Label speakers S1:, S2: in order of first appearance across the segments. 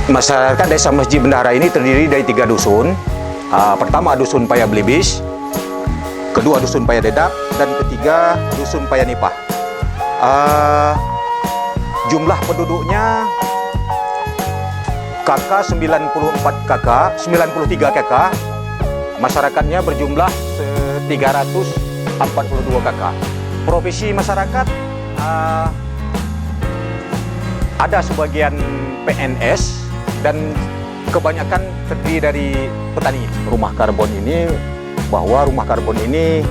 S1: Masyarakat Desa Mesjid Bendahara ini terdiri dari 3 dusun. Pertama Dusun Paya Belibis, kedua Dusun Paya Dedap, dan ketiga Dusun Paya Nipah. Jumlah penduduknya KK 94 KK, 93 KK. Masyarakatnya berjumlah 342 KK. Profesi masyarakat ada sebagian PNS dan kebanyakan terdiri dari petani. Rumah karbon ini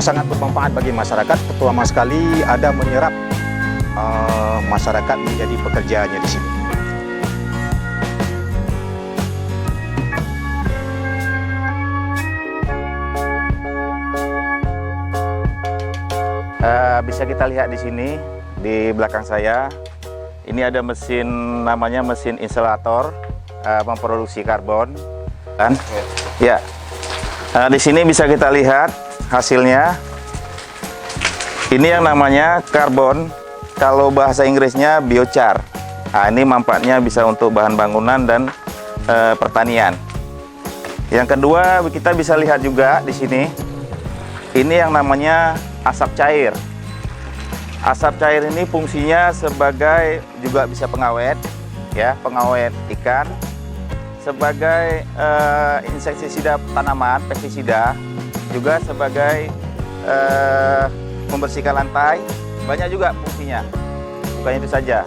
S1: sangat bermanfaat bagi masyarakat. Pertama sekali ada menyerap masyarakat menjadi pekerjaannya di sini.
S2: Bisa kita lihat di sini di belakang saya. Ini ada mesin, namanya mesin insalator memproduksi karbon. Kan? Ya. Di sini bisa kita lihat hasilnya. Ini yang namanya karbon. Kalau bahasa Inggrisnya biochar. Ini manfaatnya bisa untuk bahan bangunan dan pertanian. Yang kedua kita bisa lihat juga di sini. Ini yang namanya asap cair. Asap cair ini fungsinya sebagai juga bisa pengawet, ya, pengawet ikan, sebagai insektisida tanaman, pestisida, juga sebagai membersihkan lantai. Banyak juga fungsinya, bukan itu saja.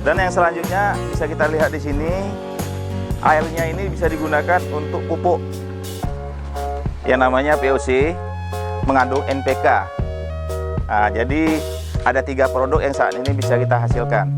S2: Dan yang selanjutnya bisa kita lihat di sini, airnya ini bisa digunakan untuk pupuk yang namanya POC, mengandung NPK. Jadi ada 3 produk yang saat ini bisa kita hasilkan.